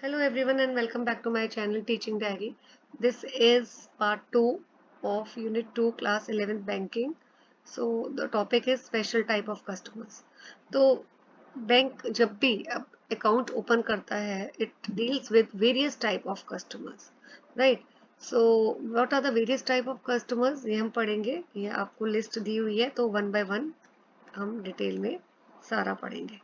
Hello everyone and welcome back to my channel Teaching Diary. This is part 2 of Unit 2 Class 11th Banking. So the topic is special type of customers. तो bank जब भी account open करता है it deals with various type of customers, right? So what are the various type of customers ये हम पढ़ेंगे. ये आपको लिस्ट दी हुई है तो वन बाय वन हम डिटेल में सारा पढ़ेंगे.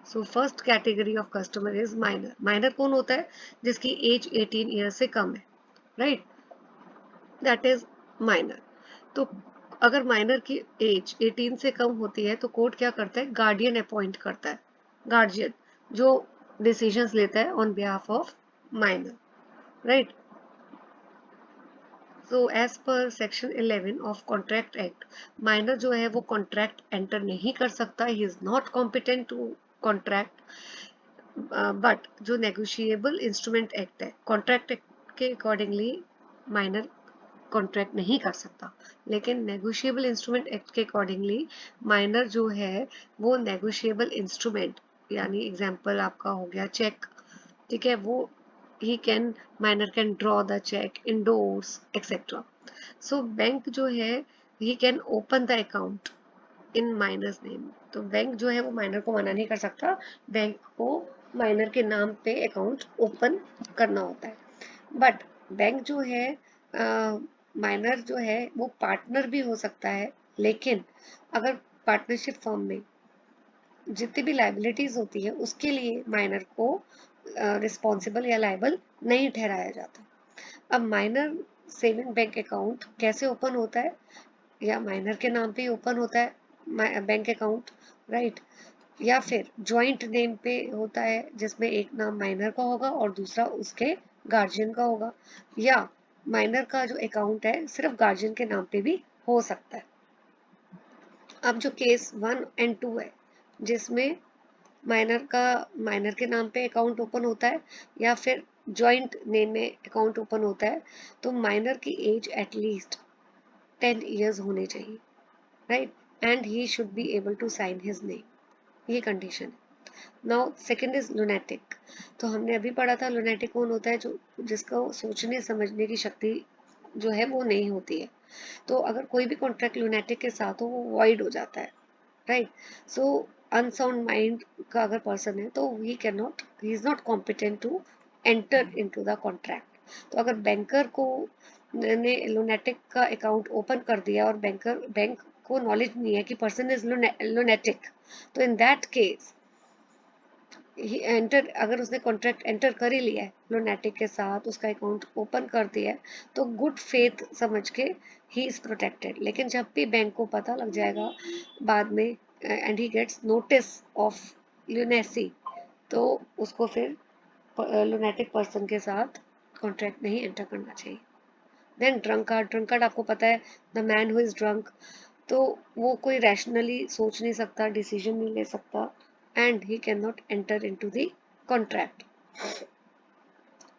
So first category of customer is minor. Minor कौन होता है? जिसकी एज 18 ईयर से कम है, राइट? That is minor. तो अगर माइनर की एज 18 से कम होती है तो कोर्ट क्या करता है? गार्डियन अपॉइंट करता है. गार्जियन जो डिसीजंस लेता है on behalf of minor, right? So as per section 11 of contract act, minor जो है वो कॉन्ट्रैक्ट एंटर नहीं कर सकता. He is not competent to contract. But जो नेगोशिएबल इंस्ट्रूमेंट एक्ट है, कॉन्ट्रैक्ट के अकॉर्डिंगली माइनर कॉन्ट्रैक्ट नहीं कर सकता, लेकिन नेगोशिएबल इंस्ट्रूमेंट एक्ट के अकॉर्डिंगली माइनर जो है वो नेगोशिएबल इंस्ट्रूमेंट, यानी एग्जांपल आपका हो गया चेक, ठीक है, वो he can minor can draw the cheque, endorse etcetera. So bank जो है he can open the account in minor's name. तो बैंक जो है वो माइनर को मना नहीं कर सकता. बैंक को माइनर के नाम पे अकाउंट ओपन करना होता है. बट बैंक जो है माइनर जो है वो पार्टनर भी हो सकता है, लेकिन अगर पार्टनरशिप फर्म में जितनी भी लाइबिलिटीज होती है उसके लिए माइनर को रिस्पॉन्सिबल या लाइबल नहीं ठहराया जाता. अब माइनर सेविंग बैंक अकाउंट कैसे ओपन होता है? या माइनर के नाम पे ओपन होता है बैंक अकाउंट, राइट? या फिर जॉइंट नेम पे होता है जिसमें एक नाम माइनर का होगा और दूसरा उसके गार्जियन का होगा. या माइनर का जो अकाउंट है सिर्फ गार्जियन के नाम पे भी हो सकता है. अब जो केस 1 एंड 2 है जिसमें माइनर के नाम पे अकाउंट ओपन होता है या फिर जॉइंट नेम में अकाउंट ओपन होता है, तो माइनर की एज एटलीस्ट 10 इयर्स होने चाहिए, right? And he should be able to sign his name. ये कंडीशन है. Now second is lunatic. तो हमने अभी पढ़ा था लुनेटिक कौन होता है? जो जिसको सोचने समझने की शक्ति जो है वो नहीं होती है. तो अगर कोई भी कॉन्ट्रैक्ट लुनेटिक के साथ हो वो वॉइड हो जाता है, राइट? सो अनसाउंड माइंड का अगर पर्सन है तो he is not competent to enter into the contract. तो अगर बैंकर को ने लुनेटिक का अकाउंट ओपन कर दिया और बैंक को नॉलेज नहीं है कि पर्सन इज लुनेटिक, तो in that case he enter, अगर उसने कॉन्ट्रैक्ट एंटर कर ही लिया है लुनेटिक के साथ, उसका अकाउंट ओपन कर दिया है, तो गुड फेथ समझ के ही इज प्रोटेक्टेड. लेकिन जब भी बैंक को पता लग जाएगा बाद में and he gets notice of lunacy, तो उसको फिर लुनेटिक पर्सन के साथ कॉन्ट्रैक्ट नहीं एंटर करना चाहिए. Then drunkard. ड्रंकार्ड आपको पता है, the man who is drunk. तो वो कोई रैशनली सोच नहीं सकता, डिसीजन नहीं ले सकता, and he can not enter into the contract.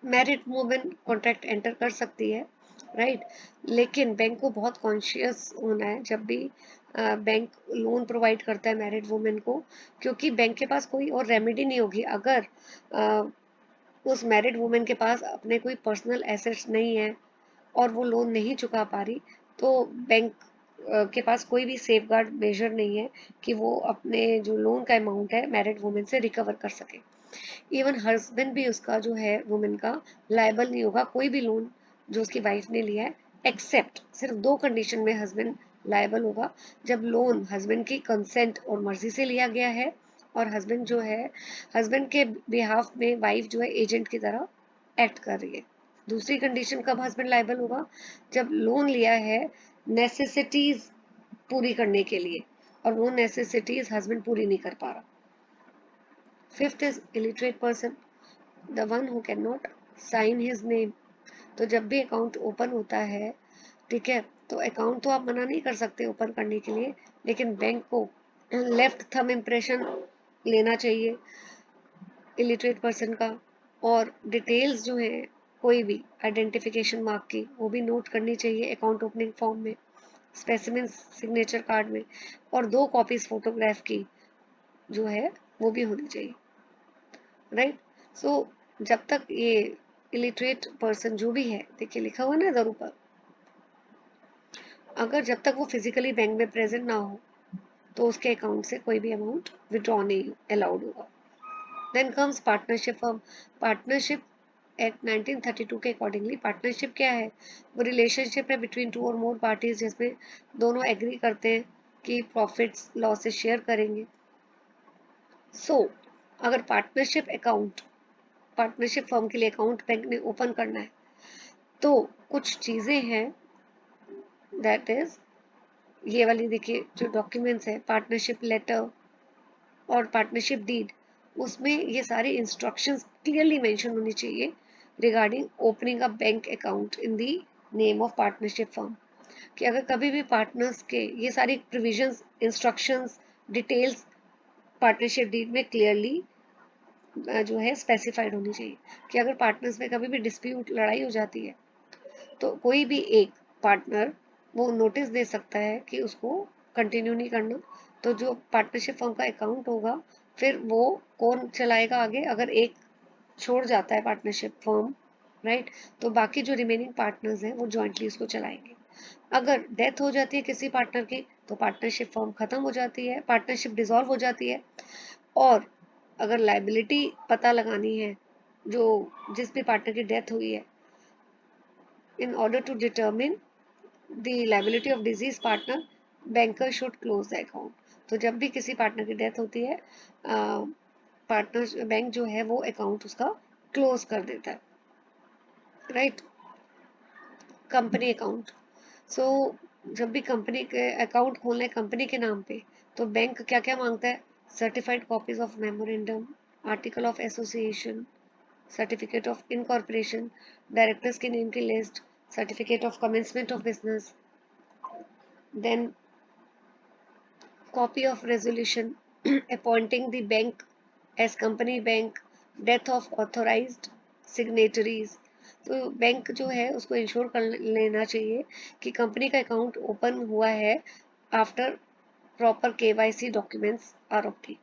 Married women contract enter कर सकती है, राइट? लेकिन बैंक को बहुत कॉन्शियस होना है जब भी बैंक लोन प्रोवाइड करता है मैरिड वुमेन को, क्योंकि बैंक के पास कोई और रेमेडी नहीं होगी. अगर उस मैरिड वुमेन के पास अपने कोई पर्सनल एसेट्स नहीं है और वो लोन नहीं चुका पा रही, तो बैंक के पास कोई भी सेफगार्ड मेजर नहीं है कि वो अपने जो लोन का अमाउंट है मैरिड वुमेन से रिकवर कर सके. इवन हस्बैंड भी उसका जो है वुमेन का लायबल नहीं होगा कोई भी लोन जो उसकी वाइफ ने लिया है, एक्सेप्ट सिर्फ दो कंडीशन में हस्बैंड लायबल होगा. जब लोन हस्बैंड की कंसेंट और मर्जी से लिया गया है और हस्बैंड जो है हस्बैंड के बिहाफ में वाइफ जो है एजेंट की तरह एक्ट कर रही है. दूसरी कंडीशन कब हस्बैंड लायबल होगा? जब लोन लिया है नेसेसिटीज पूरी करने के लिए और वो नेसेसिटीज हस्बैंड पूरी नहीं कर पा रहा. Fifth is illiterate person, the one who can not sign his name. तो जब भी अकाउंट ओपन होता है, ठीक है, तो अकाउंट तो आप मना नहीं कर सकते ओपन करने के लिए, लेकिन बैंक को लेफ्ट थंब इम्प्रेशन लेना चाहिए इलिटरेट पर्सन का, और डिटेल्स जो है कोई भी आइडेंटिफिकेशन मार्क की वो भी नोट करनी चाहिए अकाउंट ओपनिंग फॉर्म में, स्पेसिमेन सिग्नेचर कार्ड में, और 2 कॉपीज फोटोग्राफ की जो है वो भी होनी चाहिए, राइट? सो जब तक ये इलिटरेट पर्सन जो भी है, देखिए लिखा हुआ ना इधर ऊपर, अगर जब तक वो फिजिकली बैंक में प्रेजेंट ना हो तो उसके अकाउंट से कोई भी अमाउंट विड्रॉ नहीं अलाउड होगा। Then comes partnership firm. Partnership act 1932 के अकॉर्डिंगली पार्टनरशिप क्या है? वो रिलेशनशिप है बिटवीन टू और मोर पार्टीज जिसमें दोनों एग्री करते हैं कि प्रॉफिट्स लॉसेस शेयर करेंगे। सो अगर पार्टनरशिप फर्म के लिए अकाउंट बैंक ने ओपन करना है तो कुछ चीजें हैं, दैट इज ये वाली देखिए जो डॉक्यूमेंट्स है, पार्टनरशिप लेटर और पार्टनरशिप डीड, उसमें ये सारी इंस्ट्रक्शंस क्लियरली मेंशन होनी चाहिए regarding opening a bank account in the name of partnership firm. कि अगर कभी भी पार्टनर्स के ये सारी provisions, instructions, details partnership deed में क्लियरली जो है स्पेसिफाइड होनी चाहिए कि अगर पार्टनर्स में कभी भी डिस्प्यूट, लड़ाई हो जाती है तो कोई भी एक पार्टनर वो नोटिस दे सकता है कि उसको कंटिन्यू नहीं करना। तो जो पार्टनरशिप फर्म का अकाउंट होगा फिर वो कौन चलाएगा आगे? अगर एक छोड़ जाता है पार्टनरशिप फर्म, राइट, तो बाकी जो रिमेनिंग पार्टनर्स हैं वो जॉइंटली उसको चलाएंगे। अगर डेथ हो जाती है किसी पार्टनर की तो पार्टनरशिप फर्म खत्म हो जाती है, पार्टनरशिप डिसॉल्व हो जाती है। और अगर लाइबिलिटी पता लगानी है जो जिस भी पार्टनर की डेथ हुई है, in order to determine the liability of deceased partner, banker should close the account। तो जब भी किसी पार्टनर की डेथ होती है पार्टनर बैंक जो है वो अकाउंट उसका क्लोज कर देता है, राइट। Company account. सो जब भी कंपनी के अकाउंट खोलना है कंपनी के नाम पे तो बैंक क्या क्या मांगता है? Certified copies of memorandum, article of association, certificate of incorporation, directors के नेम की list, certificate of commencement of business, then copy of resolution appointing the bank as company bank, death of authorized signatories। तो bank जो है उसको ensure कर लेना चाहिए कि कंपनी का अकाउंट ओपन हुआ है after proper KYC documents are obtained.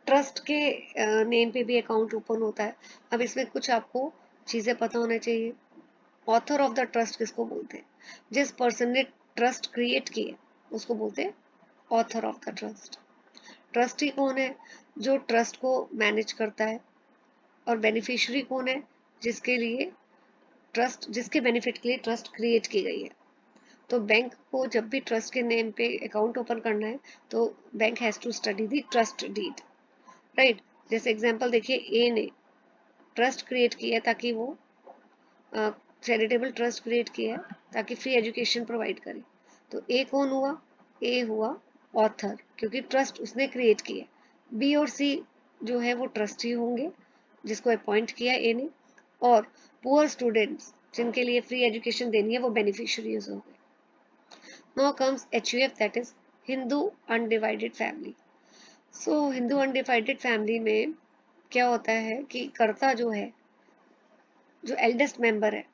Trust के नेम पे भी अकाउंट ओपन होता है। अब इसमें कुछ आपको चीजें पता होना चाहिए। ऑथर ऑफ द ट्रस्ट किसको बोलते हैं? जिस पर्सन ने ट्रस्ट क्रिएट किया उसको बोलते हैं author of the trust. Trustee कौन है? जो ट्रस्ट को मैनेज करता है। और बेनिफिशियरी कौन है? जिसके बेनिफिट के लिए ट्रस्ट क्रिएट की गई है। तो बैंक को जब भी ट्रस्ट के नेम पे अकाउंट ओपन करना है तो bank has to study the trust deed, right. जैसे एग्जांपल देखिए, ए ने ट्रस्ट क्रिएट किया ताकि वो चैरिटेबल ट्रस्ट क्रिएट किया है ताकि फ्री एजुकेशन प्रोवाइड करे। तो ए कौन हुआ? ए हुआ ऑथर क्योंकि ट्रस्ट उसने क्रिएट किया। बी और सी जो है वो ट्रस्टी होंगे जिसको अपॉइंट किया ए ने, और पुअर स्टूडेंट्स जिनके लिए फ्री एजुकेशन देनी है वो बेनिफिशियरीज होंगे। Now comes HUF, that is Hindu undivided family. So Hindu undivided family में क्या होता है कि कर्ता जो है, जो एल्डेस्ट मेंबर है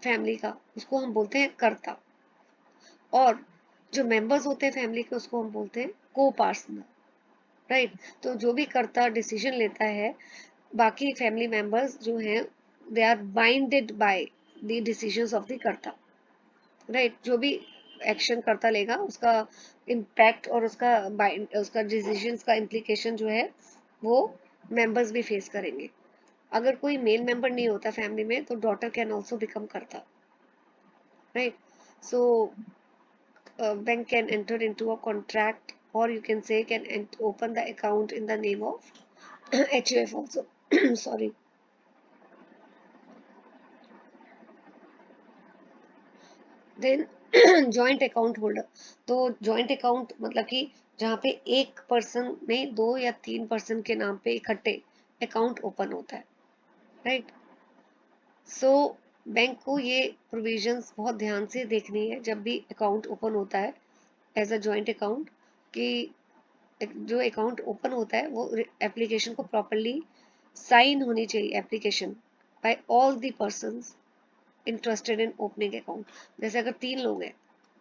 फैमिली का, उसको हम बोलते हैं कर्ता। और जो मेंबर्स होते हैं फैमिली के उसको हम बोलते हैं को पार्टनर, राइट। तो जो भी कर्ता डिसीजन लेता है, बाकी फैमिली मेंबर्स जो हैं they are binded by the decisions of the karta, right. जो भी एक्शन करता लेगा उसका इम्पैक्ट और उसका डिसीजंस का इम्प्लीकेशन जो है वो मेंबर्स भी फेस करेंगे। अगर कोई मेल मेंबर नहीं होता फैमिली में तो डॉटर कैन ऑल्सो बिकम कर्ता, right? So bank can enter into a contract, or you can say can open the account in the name of HUF also sorry। Then joint account holder. तो joint account मतलब कि जहाँ पे एक person में 2 या 3 person के नाम पे इकट्ठे अकाउंट ओपन होता है, राइट। सो बैंक को ये प्रोविजंस बहुत ध्यान से देखनी है जब भी अकाउंट ओपन होता है एज अ जॉइंट अकाउंट, कि जो अकाउंट ओपन होता है वो एप्लीकेशन को प्रॉपरली साइन होनी चाहिए application by all the persons interested in opening account. जैसे अगर 3 लोग हैं,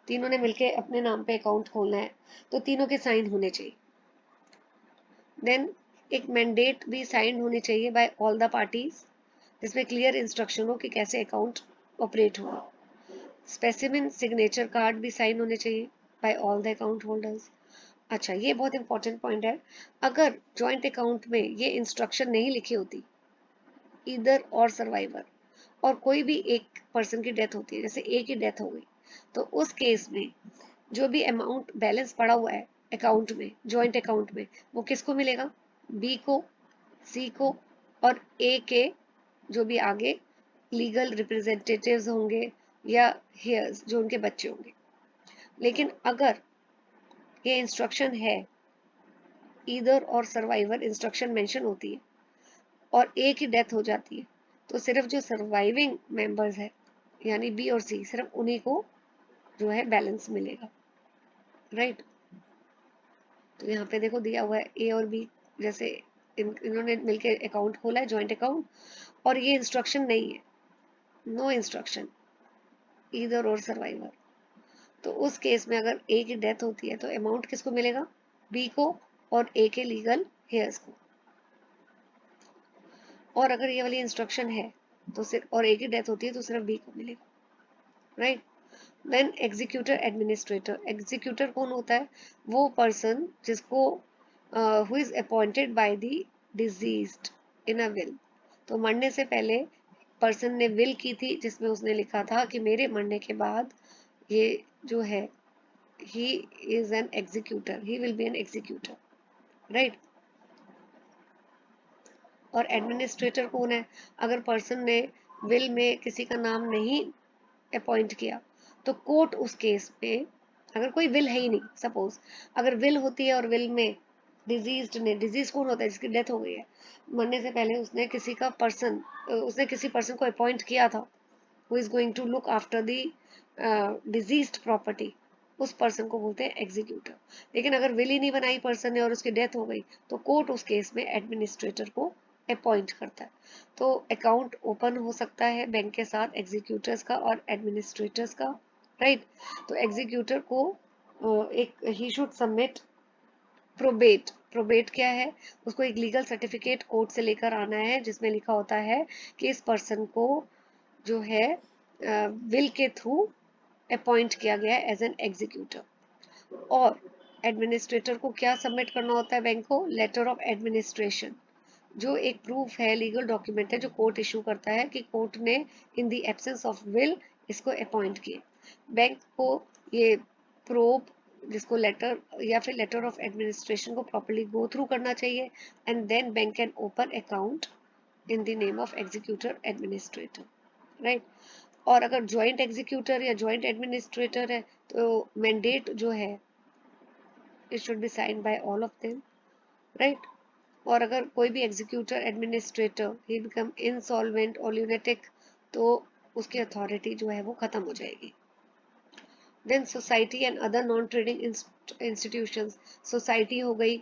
तीनों ने मिलके अपने नाम पे अकाउंट खोलना है तो तीनों के साइन होने चाहिए। देन एक मैंडेट भी साइन होनी चाहिए बाय ऑल द पार्टीज, जिसमें क्लियर इंस्ट्रक्शन हो कि कैसे अकाउंट ऑपरेट होगा। स्पेसिमिन सिग्नेचर कार्ड भी साइन होने चाहिए by all the account holders. अच्छा, ये बहुत इंपॉर्टेंट पॉइंट है। अगर जॉइंट अकाउंट में ये इंस्ट्रक्शन नहीं लिखी होती, ईदर और सर्वाइवर, और कोई भी एक पर्सन की डेथ होती है, जैसे ए की डेथ हो गई, तो उस केस में जो भी अमाउंट बैलेंस पड़ा हुआ है अकाउंट में, जॉइंट अकाउंट में, वो किसको मिलेगा? बी को, सी को और ए के जो भी आगे लीगल रिप्रेजेंटेटिव्स होंगे या हेयर्स जो उनके बच्चे होंगे। लेकिन अगर ये इंस्ट्रक्शन है, ईदर और सर्वाइवर इंस्ट्रक्शन मेंशन होती है और ए की डेथ हो जाती है, तो सिर्फ जो सर्वाइविंग मेंबर्स है यानी बी और सी, सिर्फ उन्हीं को जो है बैलेंस मिलेगा, राइट। तो यहाँ पे देखो दिया हुआ है ए और बी, जैसे इन्होंने मिलकर अकाउंट खोला है, जॉइंट अकाउंट, और ये इंस्ट्रक्शन नहीं है, नो इंस्ट्रक्शन ईदर और सर्वाइवर, तो उस केस में अगर ए की डेथ होती है तो अमाउंट किसको मिलेगा? बी को और ए के लीगल हेयर्स को। और अगर ये वाली इंस्ट्रक्शन है तो सिर्फ, और ए की डेथ होती है तो सिर्फ बी को मिलेगा, right. Then executor administrator, executor कौन होता है? वो पर्सन जिसको who is appointed by the deceased in a will. तो मरने से पहले पर्सन ने विल की थी जिसमें उसने लिखा था कि मेरे मरने के बाद ये जो है he is an executor, he will be an executor, right। और एडमिनिस्ट्रेटर कौन है? अगर पर्सन ने विल में किसी का नाम नहीं अपॉइंट किया तो कोर्ट उस केस में, अगर कोई विल है ही नहीं, सपोज अगर विल होती है और विल में डिजीज्ड ने, डिजीज कौन होता है? जिसकी डेथ हो गई है, मरने से पहले उसने किसी का पर्सन, उसने किसी पर्सन को अपॉइंट किया था who is going to look after the diseased property, उस पर्सन को बोलते हैं एग्जीक्यूटर। लेकिन अगर विल ही नहीं बनाई पर्सन ने और उसकी डेथ हो गई तो कोर्ट उस केस में एडमिनिस्ट्रेटर को अपॉइंट करता है। तो अकाउंट ओपन हो सकता है बैंक के साथ एग्जीक्यूटर्स का और एडमिनिस्ट्रेटर्स का, राइट। तो एग्जीक्यूटर को एक he should submit probate. Probate क्या है? उसको एक लीगल सर्टिफिकेट कोर्ट से लेकर आना है जिसमें लिखा होता है कि इस पर्सन को जो है विल के थ्रू अपॉइंट किया गया एज एन एग्जीक्यूटर। और एडमिनिस्ट्रेटर को क्या सबमिट करना होता है बैंक को? लेटर ऑफ एडमिनिस्ट्रेशन, जो एक प्रूफ है, लीगल डॉक्यूमेंट है जो कोर्ट इशू करता है कि कोर्ट ने in the absence of will इसको अपॉइंट किए। बैंक को ये प्रूफ, जिसको लेटर या फिर लेटर ऑफ एडमिनिस्ट्रेशन को प्रॉपर्ली गो थ्रू करना चाहिए, and then bank can open account in the name of executor administrator, right. और अगर जॉइंट एग्जीक्यूटर या जॉइंट एडमिनिस्ट्रेटर है तो मैंडेट जो है it should be signed by all of them, right. और अगर कोई भी executor administrator he become insolvent और ल्यूनेटिक तो उसकी अथॉरिटी जो है वो खत्म हो जाएगी। Then society and other non trading institutions, society हो गई,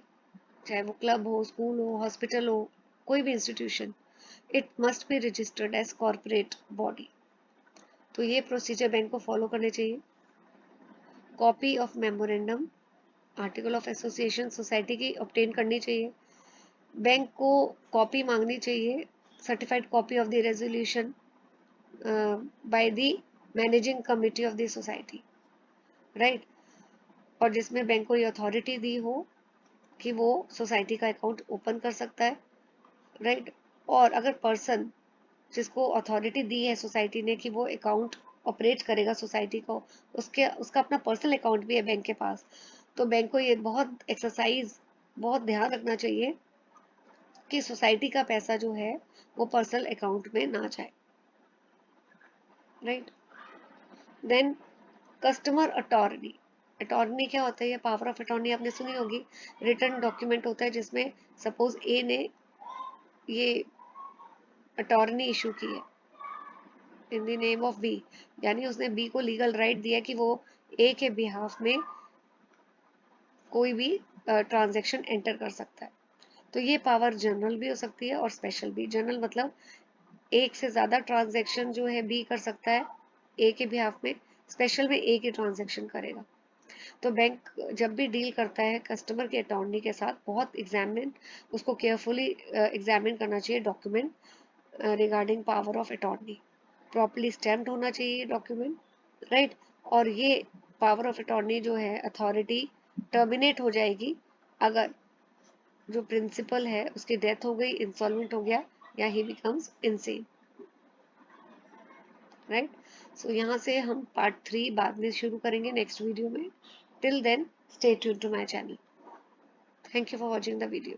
चाहे वो क्लब हो, स्कूल हो, हॉस्पिटल हो, कोई भी institution, it must be registered as corporate body. तो ये प्रोसीजर बैंक को फॉलो करने चाहिए। Copy of memorandum, article of association society की ऑब्टेन करनी चाहिए। बैंक को कॉपी मांगनी चाहिए, certified copy of the resolution by the managing committee of the society, right. और जिसमें बैंक को ये अथॉरिटी दी हो कि वो सोसाइटी का अकाउंट ओपन कर सकता है, राइट। और अगर पर्सन जिसको अथॉरिटी दी है सोसाइटी ने कि वो अकाउंट ऑपरेट करेगा सोसाइटी को, उसका अपना पर्सनल अकाउंट भी है बैंक के पास, तो बैंक को ये बहुत एक्सरसाइज, बहुत ध्यान रखना चाहिए कि सोसाइटी का पैसा जो है वो पर्सनल अकाउंट में ना जाए, right. Then customer attorney, attorney क्या होता है? ये पावर ऑफ अटॉर्नी आपने सुनी होगी, रिटर्न डॉक्यूमेंट होता है जिसमें सपोज ए ने ये अटॉर्नी इशू की है in the name of B, यानी उसने बी को लीगल राइट दिया कि वो ए के बिहाफ में कोई भी ट्रांजैक्शन एंटर कर सकता है। तो ये पावर जनरल भी हो सकती है और स्पेशल भी। जनरल मतलब एक से ज्यादा ट्रांजैक्शन जो है बी कर सकता है ए के बिहाफ में, स्पेशल में ए की ट्रांजैक्शन करेगा। तो बैंक जब भी डील करता है कस्टमर के अटॉर्नी के साथ, बहुत उसको केयरफुली एग्जामिन करना चाहिए document regarding power of attorney. Properly stamped होना चाहिए डॉक्यूमेंट, राइट। और ये पावर ऑफ अटॉर्नी जो है, अथॉरिटी टर्मिनेट हो जाएगी अगर जो प्रिंसिपल है उसकी डेथ हो गई, इंसॉल्वेंट हो गया, या he becomes insane, right. So यहाँ से हम पार्ट 3 बाद में शुरू करेंगे नेक्स्ट वीडियो में। Till then stay tuned to my channel. Thank you for watching the video.